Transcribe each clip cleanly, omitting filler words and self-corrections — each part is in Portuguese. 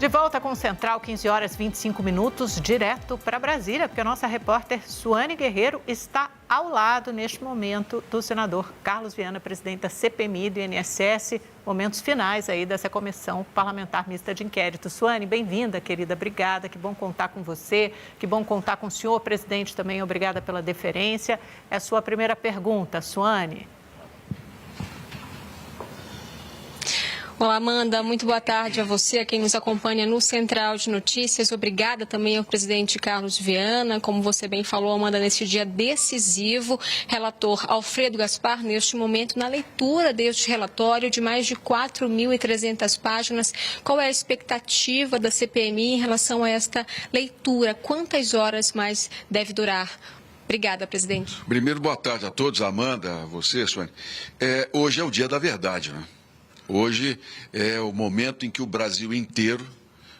De volta com o Central, 15 horas e 25 minutos, direto para Brasília, porque a nossa repórter Suane Guerreiro está ao lado, neste momento, do senador Carlos Viana, presidente da CPMI do INSS, momentos finais aí dessa comissão parlamentar mista de inquérito. Suane, bem-vinda, querida, obrigada, que bom contar com você, que bom contar com o senhor, presidente, também, obrigada pela deferência. É a sua primeira pergunta, Suane. Olá, Amanda. Muito boa tarde a você, a quem nos acompanha no Central de Notícias. Obrigada também ao presidente Carlos Viana. Como você bem falou, Amanda, nesse dia decisivo, relator Alfredo Gaspar, neste momento, na leitura deste relatório de mais de 4.300 páginas. Qual é a expectativa da CPMI em relação a esta leitura? Quantas horas mais deve durar? Obrigada, presidente. Primeiro, boa tarde a todos, Amanda, a você, Suane. Hoje é o dia da verdade, né? Hoje é o momento em que o Brasil inteiro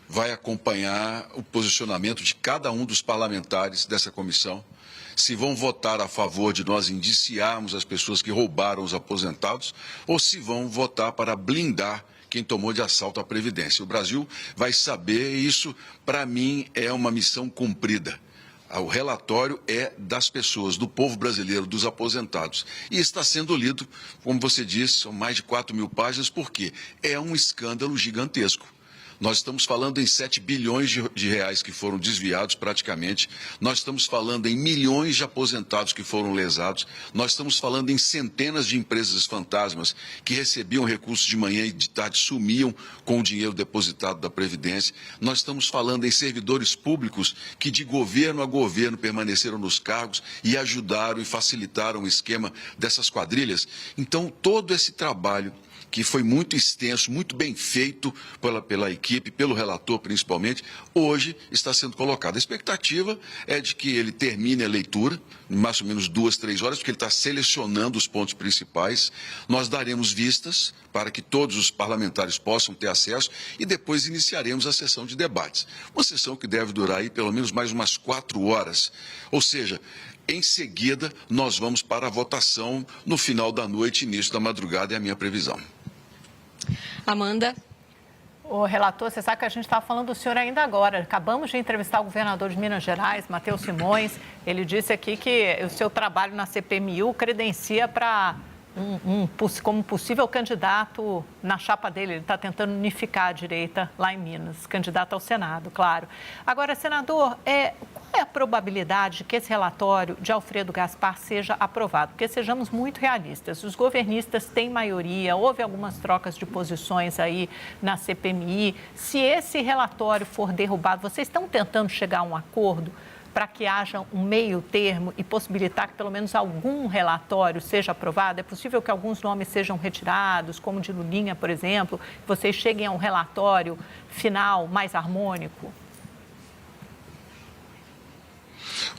vai acompanhar o posicionamento de cada um dos parlamentares dessa comissão, se vão votar a favor de nós indiciarmos as pessoas que roubaram os aposentados ou se vão votar para blindar quem tomou de assalto a Previdência. O Brasil vai saber, e isso, para mim, é uma missão cumprida. O relatório é das pessoas, do povo brasileiro, dos aposentados. E está sendo lido, como você disse, são mais de 4.000 páginas, porque é um escândalo gigantesco. Nós estamos falando em 7 bilhões de reais que foram desviados praticamente. Nós estamos falando em milhões de aposentados que foram lesados. Nós estamos falando em centenas de empresas fantasmas que recebiam recursos de manhã e de tarde sumiam com o dinheiro depositado da Previdência. Nós estamos falando em servidores públicos que de governo a governo permaneceram nos cargos e ajudaram e facilitaram o esquema dessas quadrilhas. Então, todo esse trabalho que foi muito extenso, muito bem feito pela equipe, pelo relator principalmente, hoje está sendo colocado. A expectativa é de que ele termine a leitura, em mais ou menos 2, 3 horas, porque ele está selecionando os pontos principais. Nós daremos vistas para que todos os parlamentares possam ter acesso e depois iniciaremos a sessão de debates. Uma sessão que deve durar aí pelo menos mais umas 4 horas, ou seja, em seguida nós vamos para a votação no final da noite, início da madrugada, é a minha previsão. Amanda. O relator, você sabe que a gente estava falando do senhor ainda agora. Acabamos de entrevistar o governador de Minas Gerais, Matheus Simões. Ele disse aqui que o seu trabalho na CPMI o credencia para como possível candidato na chapa dele. Ele está tentando unificar a direita lá em Minas, candidato ao Senado, claro. Agora, senador, qual é a probabilidade de que esse relatório de Alfredo Gaspar seja aprovado? Porque sejamos muito realistas, os governistas têm maioria, houve algumas trocas de posições aí na CPMI. Se esse relatório for derrubado, vocês estão tentando chegar a um acordo para que haja um meio termo e possibilitar que pelo menos algum relatório seja aprovado? É possível que alguns nomes sejam retirados, como de Lulinha, por exemplo, que vocês cheguem a um relatório final mais harmônico?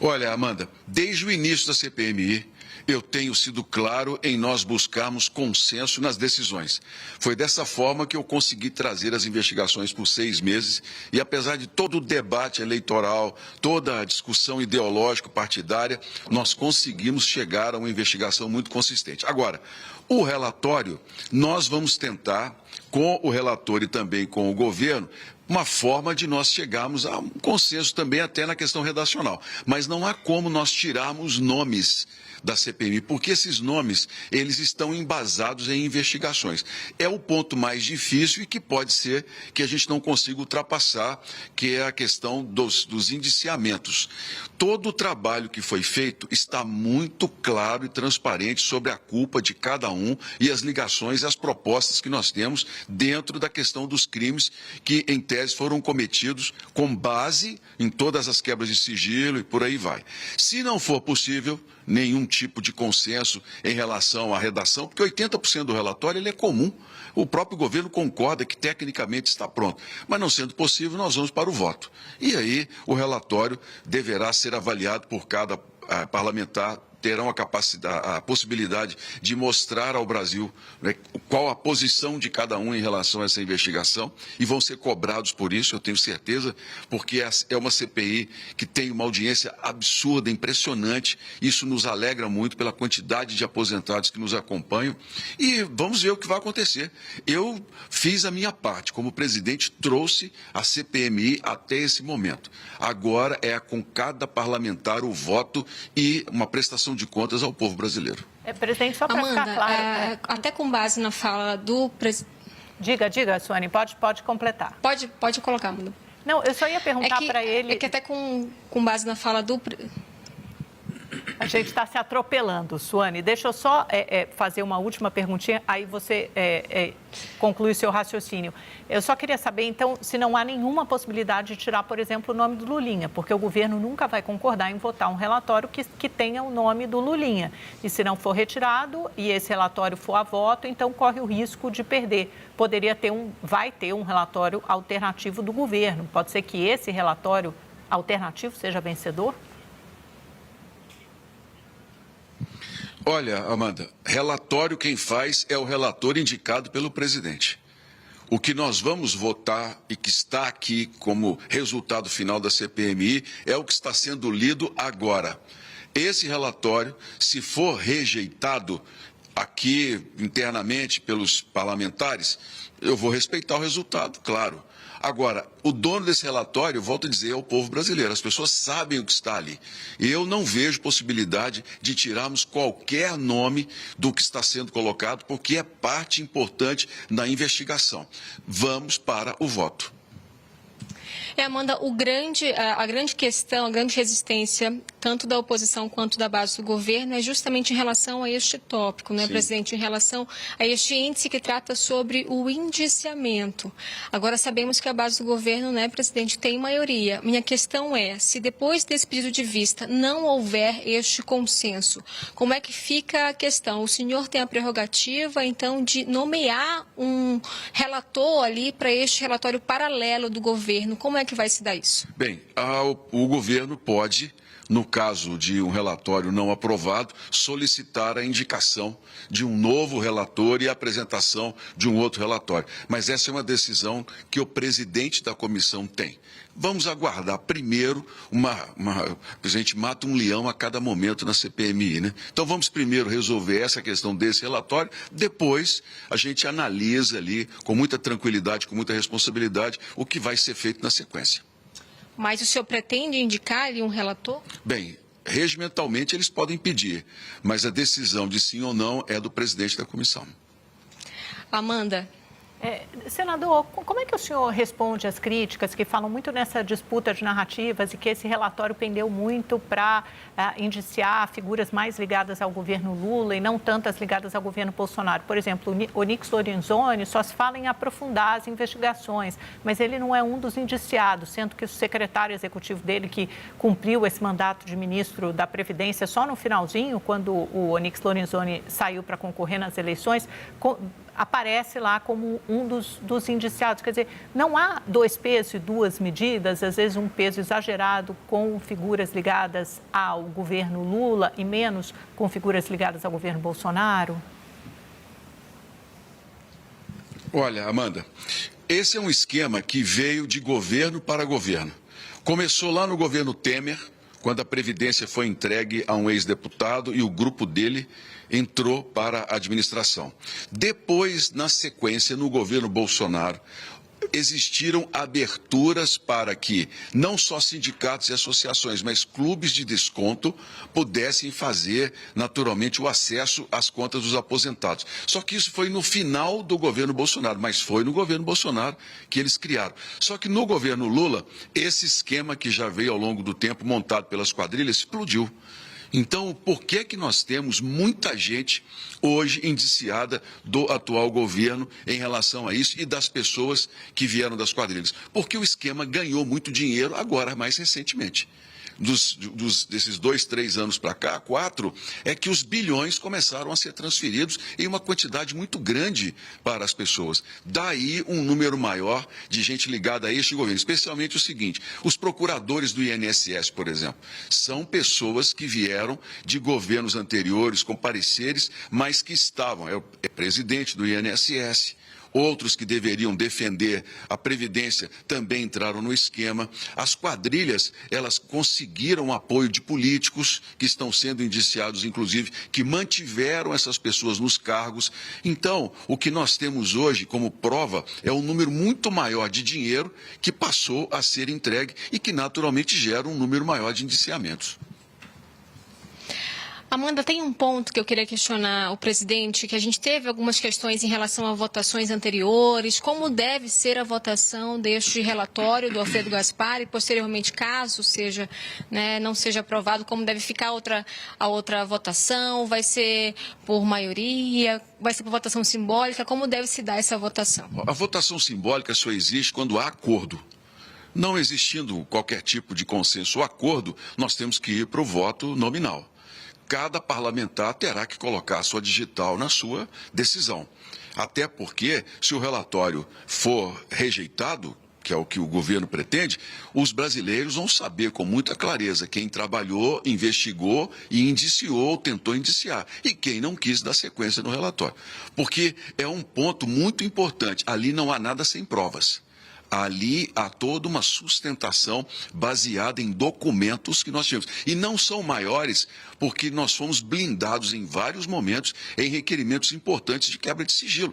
Olha, Amanda, desde o início da CPMI, eu tenho sido claro em nós buscarmos consenso nas decisões. Foi dessa forma que eu consegui trazer as investigações por 6 meses e, apesar de todo o debate eleitoral, toda a discussão ideológico-partidária, nós conseguimos chegar a uma investigação muito consistente. Agora, o relatório, nós vamos tentar, com o relator e também com o governo, uma forma de nós chegarmos a um consenso também até na questão redacional. Mas não há como nós tirarmos nomes da CPMI, porque esses nomes, eles estão embasados em investigações. É o ponto mais difícil e que pode ser que a gente não consiga ultrapassar, que é a questão dos indiciamentos. Todo o trabalho que foi feito está muito claro e transparente sobre a culpa de cada um e as ligações e as propostas que nós temos dentro da questão dos crimes que, em tese, foram cometidos com base em todas as quebras de sigilo e por aí vai. Se não for possível nenhum tipo de consenso em relação à redação, porque 80% do relatório ele é comum. O próprio governo concorda que tecnicamente está pronto, mas não sendo possível, nós vamos para o voto. E aí o relatório deverá ser avaliado por cada parlamentar terão a possibilidade de mostrar ao Brasil, né, qual a posição de cada um em relação a essa investigação, e vão ser cobrados por isso, eu tenho certeza, porque é uma CPI que tem uma audiência absurda, impressionante. Isso nos alegra muito pela quantidade de aposentados que nos acompanham, e vamos ver o que vai acontecer. Eu fiz a minha parte, como presidente, trouxe a CPMI até esse momento. Agora é com cada parlamentar o voto e uma prestação de contas ao povo brasileiro. Presidente, só para ficar claro... até com base na fala do presidente... Diga, Suane, pode completar. Pode colocar, Amanda. Não, eu só ia perguntar para ele... É que até com base na fala do... A gente está se atropelando, Suane. Deixa eu só fazer uma última perguntinha, aí você conclui o seu raciocínio. Eu só queria saber, então, se não há nenhuma possibilidade de tirar, por exemplo, o nome do Lulinha, porque o governo nunca vai concordar em votar um relatório que tenha o nome do Lulinha. E se não for retirado e esse relatório for a voto, então corre o risco de perder. Vai ter um relatório alternativo do governo. Pode ser que esse relatório alternativo seja vencedor? Olha, Amanda, relatório quem faz é o relator indicado pelo presidente. O que nós vamos votar e que está aqui como resultado final da CPMI é o que está sendo lido agora. Esse relatório, se for rejeitado aqui internamente pelos parlamentares, eu vou respeitar o resultado, claro. Agora, o dono desse relatório, volto a dizer, é o povo brasileiro. As pessoas sabem o que está ali. E eu não vejo possibilidade de tirarmos qualquer nome do que está sendo colocado, porque é parte importante na investigação. Vamos para o voto. Amanda, a grande questão, a grande resistência, tanto da oposição quanto da base do governo, é justamente em relação a este tópico, né, presidente? Em relação a este índice que trata sobre o indiciamento. Agora, sabemos que a base do governo, né, presidente, tem maioria. Minha questão é, se depois desse pedido de vista não houver este consenso, como é que fica a questão? O senhor tem a prerrogativa, então, de nomear um relator ali para este relatório paralelo do governo. Como é que vai se dar isso? Bem, o governo pode, no caso de um relatório não aprovado, solicitar a indicação de um novo relator e a apresentação de um outro relatório. Mas essa é uma decisão que o presidente da comissão tem. Vamos aguardar. Primeiro, a gente mata um leão a cada momento na CPMI, né? Então vamos primeiro resolver essa questão desse relatório, depois a gente analisa ali, com muita tranquilidade, com muita responsabilidade, o que vai ser feito na sequência. Mas o senhor pretende indicar ali um relator? Bem, regimentalmente eles podem pedir, mas a decisão de sim ou não é do presidente da comissão. Amanda. Senador, como é que o senhor responde às críticas que falam muito nessa disputa de narrativas e que esse relatório pendeu muito para indiciar figuras mais ligadas ao governo Lula e não tantas ligadas ao governo Bolsonaro? Por exemplo, o Onyx Lorenzoni só se fala em aprofundar as investigações, mas ele não é um dos indiciados, sendo que o secretário executivo dele, que cumpriu esse mandato de ministro da Previdência só no finalzinho, quando o Onyx Lorenzoni saiu para concorrer nas eleições, aparece lá como um dos indiciados. Quer dizer, não há dois pesos e duas medidas, às vezes um peso exagerado com figuras ligadas ao governo Lula e menos com figuras ligadas ao governo Bolsonaro? Olha, Amanda, esse é um esquema que veio de governo para governo. Começou lá no governo Temer, quando a Previdência foi entregue a um ex-deputado e o grupo dele entrou para a administração. Depois, na sequência, no governo Bolsonaro, existiram aberturas para que não só sindicatos e associações, mas clubes de desconto pudessem fazer, naturalmente, o acesso às contas dos aposentados. Só que isso foi no final do governo Bolsonaro, mas foi no governo Bolsonaro que eles criaram. Só que no governo Lula, esse esquema que já veio ao longo do tempo montado pelas quadrilhas explodiu. Então, por que que nós temos muita gente hoje indiciada do atual governo em relação a isso e das pessoas que vieram das quadrilhas? Porque o esquema ganhou muito dinheiro agora, mais recentemente. desses 2, 3 anos para cá, 4, é que os bilhões começaram a ser transferidos em uma quantidade muito grande para as pessoas. Daí um número maior de gente ligada a este governo. Especialmente o seguinte, os procuradores do INSS, por exemplo, são pessoas que vieram de governos anteriores com pareceres, mas que estavam, é presidente do INSS. Outros que deveriam defender a Previdência também entraram no esquema. As quadrilhas, elas conseguiram o apoio de políticos que estão sendo indiciados, inclusive, que mantiveram essas pessoas nos cargos. Então, o que nós temos hoje como prova é um número muito maior de dinheiro que passou a ser entregue e que naturalmente gera um número maior de indiciamentos. Amanda, tem um ponto que eu queria questionar o presidente, que a gente teve algumas questões em relação a votações anteriores, como deve ser a votação deste relatório do Alfredo Gaspar e, posteriormente, caso seja, não seja aprovado, como deve ficar a outra votação, vai ser por maioria, vai ser por votação simbólica, como deve se dar essa votação? A votação simbólica só existe quando há acordo. Não existindo qualquer tipo de consenso ou acordo, nós temos que ir para o voto nominal. Cada parlamentar terá que colocar a sua digital na sua decisão. Até porque, se o relatório for rejeitado, que é o que o governo pretende, os brasileiros vão saber com muita clareza quem trabalhou, investigou e indiciou, tentou indiciar, e quem não quis dar sequência no relatório. Porque é um ponto muito importante, ali não há nada sem provas. Ali há toda uma sustentação baseada em documentos que nós tivemos. E não são maiores porque nós fomos blindados em vários momentos em requerimentos importantes de quebra de sigilo,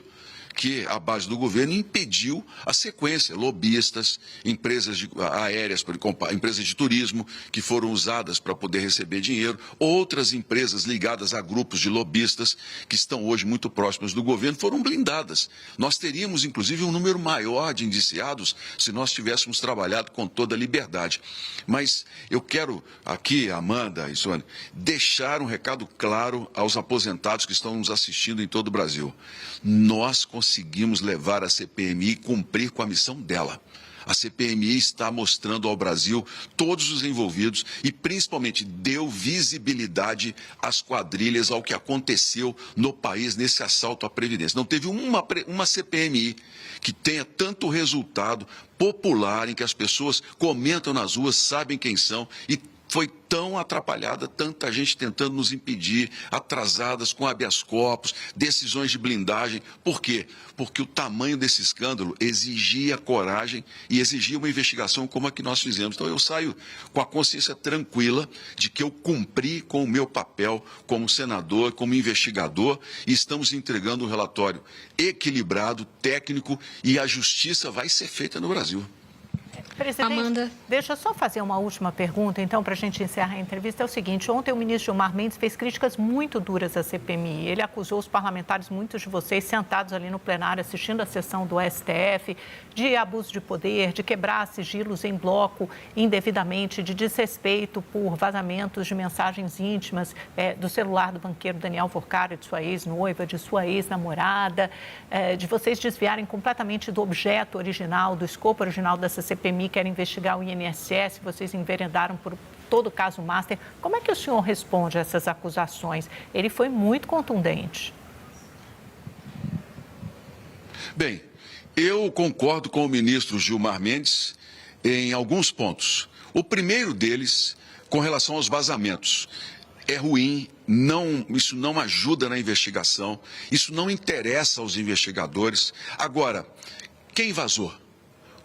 que a base do governo impediu a sequência. Lobistas, empresas aéreas, empresas de turismo que foram usadas para poder receber dinheiro, outras empresas ligadas a grupos de lobistas que estão hoje muito próximas do governo foram blindadas. Nós teríamos, inclusive, um número maior de indiciados se nós tivéssemos trabalhado com toda a liberdade. Mas eu quero aqui, Amanda e Sônia, deixar um recado claro aos aposentados que estão nos assistindo em todo o Brasil. Nós conseguimos levar a CPMI e cumprir com a missão dela. A CPMI está mostrando ao Brasil todos os envolvidos e, principalmente, deu visibilidade às quadrilhas, ao que aconteceu no país nesse assalto à Previdência. Não teve uma CPMI que tenha tanto resultado popular, em que as pessoas comentam nas ruas, sabem quem são e foi tão atrapalhada, tanta gente tentando nos impedir, atrasadas com habeas corpus, decisões de blindagem. Por quê? Porque o tamanho desse escândalo exigia coragem e exigia uma investigação como a que nós fizemos. Então eu saio com a consciência tranquila de que eu cumpri com o meu papel como senador, como investigador, e estamos entregando um relatório equilibrado, técnico, e a justiça vai ser feita no Brasil. Presidente, Amanda, deixa eu só fazer uma última pergunta, então, para a gente encerrar a entrevista. É o seguinte, ontem o ministro Gilmar Mendes fez críticas muito duras à CPMI. Ele acusou os parlamentares, muitos de vocês, sentados ali no plenário, assistindo a sessão do STF, de abuso de poder, de quebrar sigilos em bloco indevidamente, de desrespeito por vazamentos de mensagens íntimas do celular do banqueiro Daniel Forcari, de sua ex-noiva, de sua ex-namorada, de vocês desviarem completamente do objeto original, do escopo original dessa CPMI, que era investigar o INSS, vocês enveredaram por todo o caso Master. Como é que o senhor responde a essas acusações? Ele foi muito contundente. Bem, eu concordo com o ministro Gilmar Mendes em alguns pontos. O primeiro deles, com relação aos vazamentos. É ruim, isso não ajuda na investigação, isso não interessa aos investigadores. Agora, quem vazou?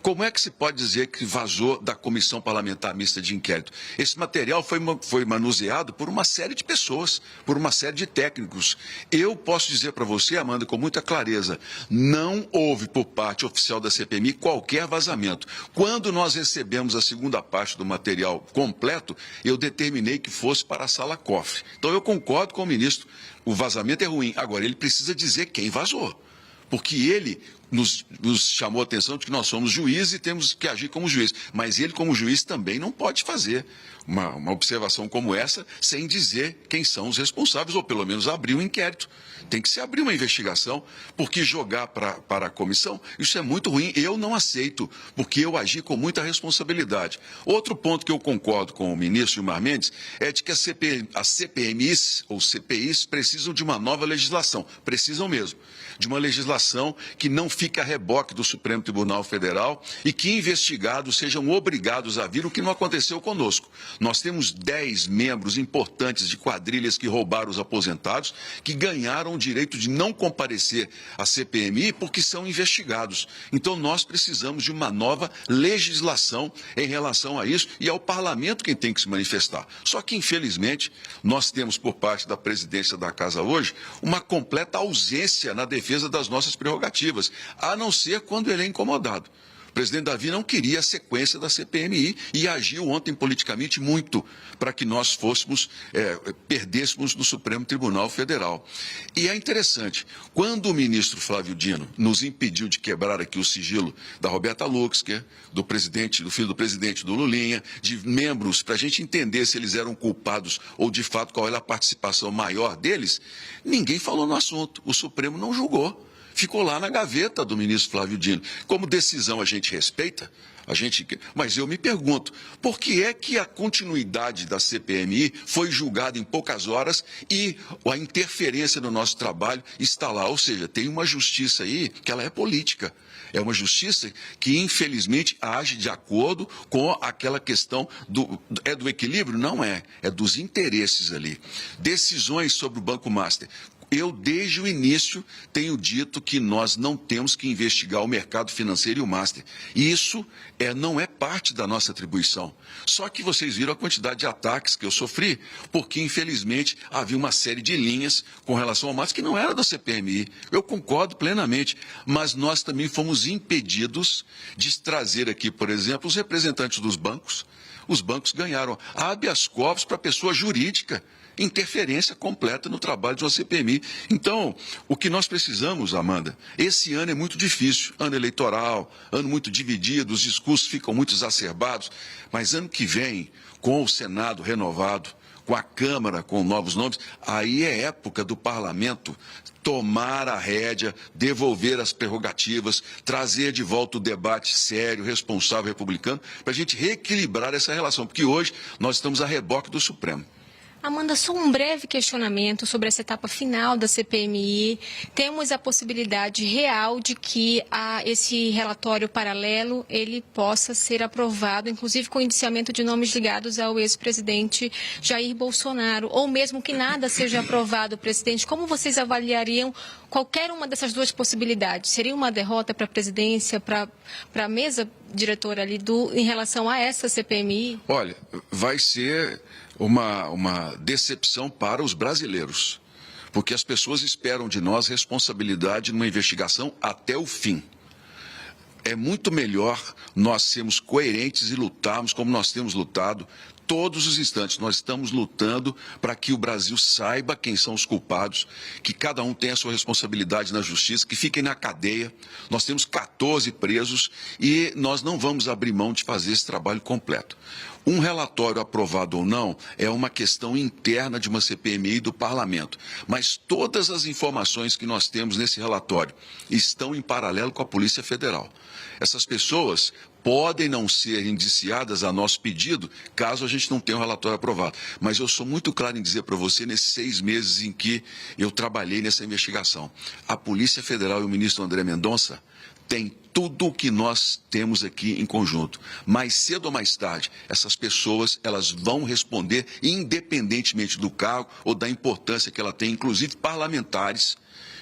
Como é que se pode dizer que vazou da Comissão Parlamentar Mista de Inquérito? Esse material foi manuseado por uma série de pessoas, por uma série de técnicos. Eu posso dizer para você, Amanda, com muita clareza, não houve por parte oficial da CPMI qualquer vazamento. Quando nós recebemos a segunda parte do material completo, eu determinei que fosse para a sala cofre. Então eu concordo com o ministro, o vazamento é ruim. Agora, ele precisa dizer quem vazou. Porque ele nos chamou a atenção de que nós somos juízes e temos que agir como juiz. Mas ele, como juiz, também não pode fazer uma observação como essa sem dizer quem são os responsáveis, ou pelo menos abrir um inquérito. Tem que se abrir uma investigação, porque jogar para a comissão, isso é muito ruim. Eu não aceito, porque eu agi com muita responsabilidade. Outro ponto que eu concordo com o ministro Gilmar Mendes é de que as CPMIs ou CPIs precisam de uma nova legislação. Precisam mesmo. De uma legislação que não fique a reboque do Supremo Tribunal Federal e que investigados sejam obrigados a vir, o que não aconteceu conosco. Nós temos 10 membros importantes de quadrilhas que roubaram os aposentados, que ganharam o direito de não comparecer à CPMI porque são investigados. Então, nós precisamos de uma nova legislação em relação a isso, e é o parlamento quem tem que se manifestar. Só que, infelizmente, nós temos por parte da presidência da Casa hoje uma completa ausência na defesa das nossas prerrogativas, a não ser quando ele é incomodado. O presidente Davi não queria a sequência da CPMI e agiu ontem politicamente muito para que nós perdêssemos no Supremo Tribunal Federal. E é interessante, quando o ministro Flávio Dino nos impediu de quebrar aqui o sigilo da Roberta Luxker, do filho do presidente do Lulinha, de membros, para a gente entender se eles eram culpados ou de fato qual era a participação maior deles, ninguém falou no assunto, o Supremo não julgou. Ficou lá na gaveta do ministro Flávio Dino. Como decisão a gente respeita, mas eu me pergunto, por que é que a continuidade da CPMI foi julgada em poucas horas e a interferência no nosso trabalho está lá? Ou seja, tem uma justiça aí que ela é política. É uma justiça que, infelizmente, age de acordo com aquela questão do equilíbrio? Não é. É dos interesses ali. Decisões sobre o Banco Master. Eu, desde o início, tenho dito que nós não temos que investigar o mercado financeiro e o Master. E isso não é parte da nossa atribuição. Só que vocês viram a quantidade de ataques que eu sofri, porque, infelizmente, havia uma série de linhas com relação ao Master que não era da CPMI. Eu concordo plenamente, mas nós também fomos impedidos de trazer aqui, por exemplo, os representantes dos bancos. Os bancos ganharam habeas corpus para pessoa jurídica. Interferência completa no trabalho de uma CPMI. Então, o que nós precisamos, Amanda, esse ano é muito difícil, ano eleitoral, ano muito dividido, os discursos ficam muito exacerbados, mas ano que vem, com o Senado renovado, com a Câmara, com novos nomes, aí é época do parlamento tomar a rédea, devolver as prerrogativas, trazer de volta o debate sério, responsável, republicano, para a gente reequilibrar essa relação, porque hoje nós estamos a reboque do Supremo. Amanda, só um breve questionamento sobre essa etapa final da CPMI. Temos a possibilidade real de que esse relatório paralelo ele possa ser aprovado, inclusive com o indiciamento de nomes ligados ao ex-presidente Jair Bolsonaro, ou mesmo que nada seja aprovado, presidente. Como vocês avaliariam qualquer uma dessas duas possibilidades? Seria uma derrota para a presidência, para a mesa diretora ali em relação a essa CPMI? Olha, vai ser uma decepção para os brasileiros, porque as pessoas esperam de nós responsabilidade numa investigação até o fim. É muito melhor nós sermos coerentes e lutarmos como nós temos lutado todos os instantes. Nós estamos lutando para que o Brasil saiba quem são os culpados, que cada um tenha a sua responsabilidade na justiça, que fiquem na cadeia. Nós temos 14 presos e nós não vamos abrir mão de fazer esse trabalho completo. Um relatório aprovado ou não é uma questão interna de uma CPMI e do parlamento, mas todas as informações que nós temos nesse relatório estão em paralelo com a Polícia Federal. Essas pessoas podem não ser indiciadas a nosso pedido, caso a gente não tenha um relatório aprovado. Mas eu sou muito claro em dizer para você, nesses 6 meses em que eu trabalhei nessa investigação, a Polícia Federal e o ministro André Mendonça têm tudo o que nós temos aqui em conjunto. Mais cedo ou mais tarde, essas pessoas elas vão responder, independentemente do cargo ou da importância que ela tem, inclusive parlamentares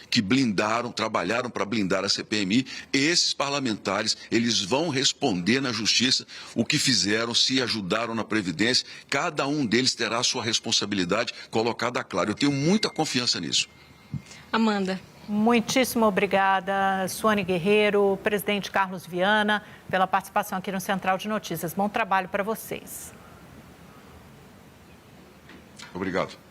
que trabalharam para blindar a CPMI. Esses parlamentares, eles vão responder na justiça o que fizeram, se ajudaram na Previdência. Cada um deles terá a sua responsabilidade colocada clara. Eu tenho muita confiança nisso. Amanda. Muitíssimo obrigada, Suane Guerreiro, presidente Carlos Viana, pela participação aqui no Central de Notícias. Bom trabalho para vocês. Obrigado.